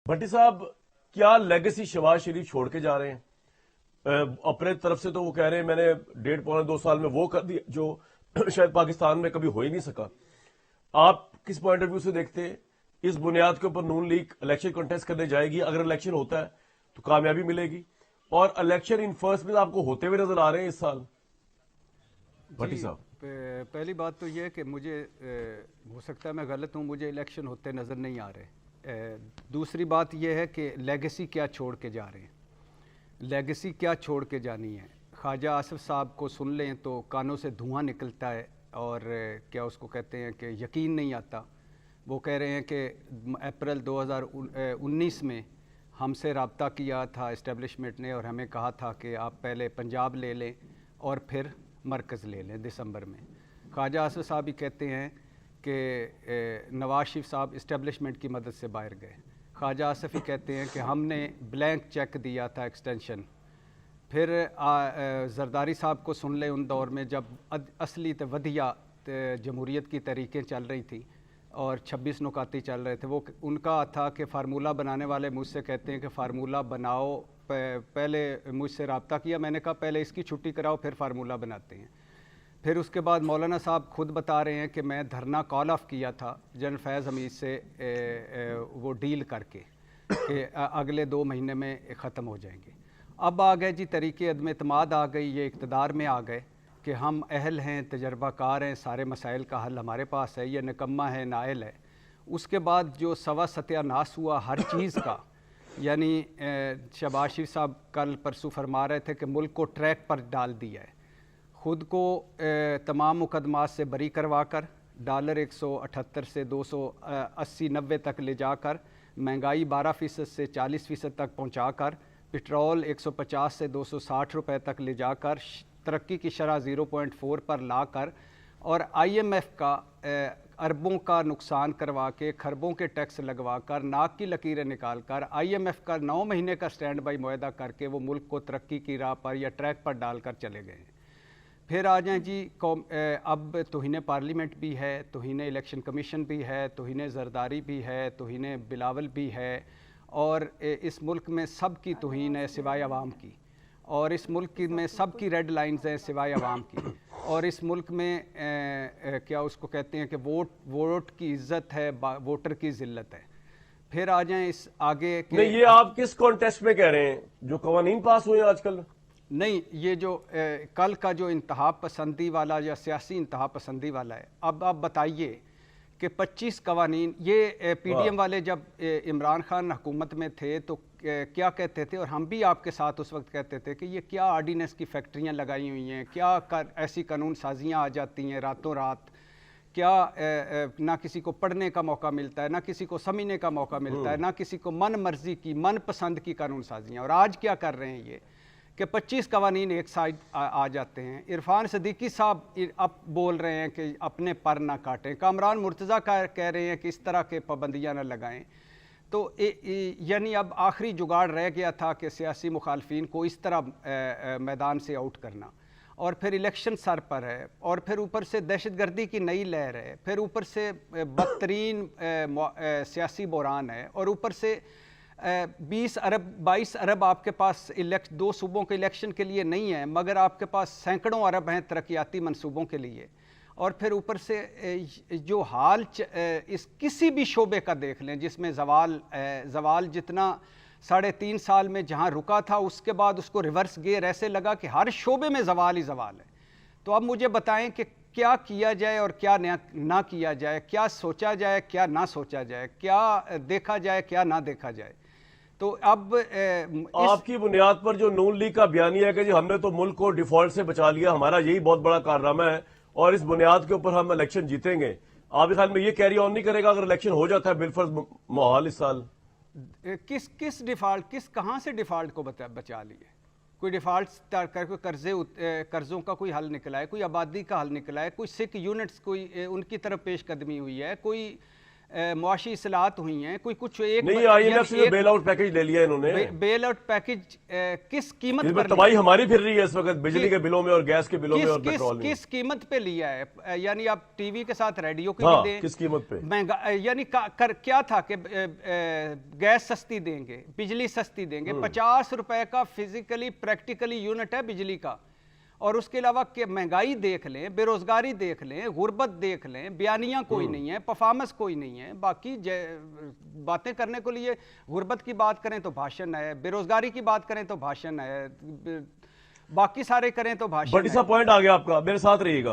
بھٹی صاحب، کیا لیگسی شہباز شریف چھوڑ کے جا رہے ہیں؟ اپنے طرف سے تو وہ کہہ رہے ہیں میں نے 1.5 پونے 2 سال میں وہ کر دیا جو شاید پاکستان میں کبھی ہو ہی نہیں سکا. آپ کس پوائنٹ آف ویو سے دیکھتے ہیں اس بنیاد کے اوپر نون لیگ الیکشن کنٹیسٹ کرنے جائے گی؟ اگر الیکشن ہوتا ہے تو کامیابی ملے گی، اور الیکشن ان فرسٹ میں آپ کو ہوتے ہوئے نظر آ رہے ہیں اس سال بھٹی جی، صاحب؟ پہلی بات تو یہ ہے کہ مجھے ہو سکتا ہے میں غلط ہوں، مجھے الیکشن ہوتے نظر نہیں آ رہے. دوسری بات یہ ہے کہ لیگسی کیا چھوڑ کے جا رہے ہیں، لیگسی کیا چھوڑ کے جانی ہے. خواجہ آصف صاحب کو سن لیں تو کانوں سے دھواں نکلتا ہے، اور کیا اس کو کہتے ہیں کہ یقین نہیں آتا. وہ کہہ رہے ہیں کہ اپریل 2019 میں ہم سے رابطہ کیا تھا اسٹیبلشمنٹ نے، اور ہمیں کہا تھا کہ آپ پہلے پنجاب لے لیں اور پھر مرکز لے لیں دسمبر میں. خواجہ آصف صاحب ہی کہتے ہیں کہ نواز شریف صاحب اسٹیبلشمنٹ کی مدد سے باہر گئے. خواجہ آصف ہی کہتے ہیں کہ ہم نے بلینک چیک دیا تھا ایکسٹینشن. پھر زرداری صاحب کو سن لیں ان دور میں جب اصلی ودیا جمہوریت کی تحریکیں چل رہی تھیں اور 26 نکاتی چل رہے تھے. وہ ان کا تھا کہ فارمولہ بنانے والے مجھ سے کہتے ہیں کہ فارمولہ بناؤ، پہلے مجھ سے رابطہ کیا، میں نے کہا پہلے اس کی چھٹی کراؤ پھر فارمولہ بناتے ہیں. پھر اس کے بعد مولانا صاحب خود بتا رہے ہیں کہ میں دھرنا کال آف کیا تھا جنرل فیض حمید سے وہ ڈیل کر کے کہ اگلے 2 مہینے میں ختم ہو جائیں گے. اب آ گئے جی طریقے عدم اعتماد آ گئی، یہ اقتدار میں آ گئے کہ ہم اہل ہیں، تجربہ کار ہیں، سارے مسائل کا حل ہمارے پاس ہے، یہ نکمہ ہے، نائل ہے. اس کے بعد جو سوا ستیہ ناس ہوا ہر چیز کا، یعنی شہباز شریف صاحب کل پرسوں فرما رہے تھے کہ ملک کو ٹریک پر ڈال دیا ہے، خود کو تمام مقدمات سے بری کروا کر ڈالر 178 سے 280-90 تک لے جا کر، مہنگائی 12% سے 40% تک پہنچا کر، پٹرول 150 سے 260 روپے تک لے جا کر، ترقی کی شرح 0.4 پر لا کر، اور آئی ایم ایف کا اربوں کا نقصان کروا کے، خربوں کے ٹیکس لگوا کر، ناک کی لکیریں نکال کر، آئی ایم ایف کا 9 مہینے کا سٹینڈ بائی معاہدہ کر کے وہ ملک کو ترقی کی راہ پر یا ٹریک پر ڈال کر چلے گئے ہیں. پھر آ جائیں جی اب توہین پارلیمنٹ بھی ہے، توہین الیکشن کمیشن بھی ہے، توہین زرداری بھی ہے، توہین بلاول بھی ہے، اور اس ملک میں سب کی توہین ہے سوائے عوام کی، اور اس ملک میں سب کی ریڈ لائنز ہیں سوائے عوام کی، اور اس ملک میں کیا اس کو کہتے ہیں کہ ووٹ کی عزت ہے، ووٹر کی ذلت ہے. پھر آ جائیں اس آگے کہ نہیں، یہ آپ کس کانٹیکسٹ میں کہہ رہے ہیں؟ جو قوانین پاس ہوئے ہیں آج کل؟ نہیں، یہ جو کل کا جو انتہا پسندی والا یا سیاسی انتہا پسندی والا ہے، اب آپ بتائیے کہ 25 قوانین، یہ پی ڈی ایم والے جب عمران خان حکومت میں تھے تو کیا کہتے تھے، اور ہم بھی آپ کے ساتھ اس وقت کہتے تھے کہ یہ کیا آرڈیننس کی فیکٹریاں لگائی ہوئی ہیں، کیا ایسی قانون سازیاں آ جاتی ہیں راتوں رات، کیا نہ کسی کو پڑھنے کا موقع ملتا ہے، نہ کسی کو سمجھنے کا موقع ملتا ہے، نہ کسی کو من مرضی کی من پسند کی قانون سازیاں. اور آج کیا کر رہے ہیں یہ کہ 25 قوانین ایک سائڈ آ جاتے ہیں. عرفان صدیقی صاحب اب بول رہے ہیں کہ اپنے پر نہ کاٹیں، کامران مرتضیٰ کہہ رہے ہیں کہ اس طرح کے پابندیاں نہ لگائیں. تو یعنی اب آخری جگاڑ رہ گیا تھا کہ سیاسی مخالفین کو اس طرح میدان سے آؤٹ کرنا، اور پھر الیکشن سر پر ہے، اور پھر اوپر سے دہشت گردی کی نئی لہر ہے، پھر اوپر سے بدترین سیاسی بحران ہے، اور اوپر سے 22 ارب آپ کے پاس 2 صوبوں کے الیکشن کے لیے نہیں ہے، مگر آپ کے پاس سینکڑوں ارب ہیں ترقیاتی منصوبوں کے لیے. اور پھر اوپر سے جو حال اس کسی بھی شعبے کا دیکھ لیں جس میں زوال جتنا 3.5 سال میں جہاں رکا تھا، اس کے بعد اس کو ریورس گیئر ایسے لگا کہ ہر شعبے میں زوال ہی زوال ہے. تو اب مجھے بتائیں کہ کیا کیا جائے اور کیا نہ کیا جائے، کیا سوچا جائے کیا نہ سوچا جائے، کیا دیکھا جائے کیا نہ دیکھا جائے. تو اب آپ کی بنیاد پر جو نون لیگ کا بیانیہ ہے کہ جی ہم نے تو ملک کو ڈیفالٹ سے بچا لیا، ہمارا یہی بہت بڑا کارنامہ ہے اور اس بنیاد کے اوپر ہم الیکشن جیتیں گے، آپ کے خیال میں یہ کیری آن نہیں کرے گا اگر الیکشن ہو جاتا ہے بالفرض محال اس سال؟ کس ڈیفالٹ، کہاں سے ڈیفالٹ کو بچا لیے؟ کوئی ڈیفالٹ کر کے قرضوں کا کوئی حل نکلا ہے، کوئی آبادی کا حل نکلا ہے، کوئی سکھ یونٹس کوئی ان کی طرف پیش قدمی ہوئی ہے، کوئی معاشی اصلاحات ہوئی ہیں, کوئی کچھ ایک نہیں, آئی ایم ایف سے بیل آؤٹ پیکج لے لیا انہوں نے. بیل آؤٹ پیکج کس قیمت اس میں پر تباہی ہماری پھر رہی ہے اس وقت بجلی کے بلوں میں اور گیس کے بلوں میں اور پیٹرول میں. کس قیمت پہ لیا ہے؟ یعنی آپ ٹی وی کے ساتھ ریڈیو کی ہاں, بھی دیں, کس قیمت پہ؟ یعنی کیا تھا کہ گیس سستی دیں گے, بجلی سستی دیں گے, 50 روپے کا فزیکلی پریکٹیکلی یونٹ ہے بجلی کا, اور اس کے علاوہ کہ مہنگائی دیکھ لیں, بے روزگاری دیکھ لیں, غربت دیکھ لیں, بیانیاں کوئی نہیں ہے, پرفارمنس کوئی نہیں ہے, باقی باتیں کرنے کو لیے غربت کی بات کریں تو بھاشن ہے, بے روزگاری کی بات کریں تو بھاشن ہے, باقی سارے کریں تو بھاشن ہے. بڑی سا پوائنٹ آ گیا آپ کا, میرے ساتھ رہیے گا.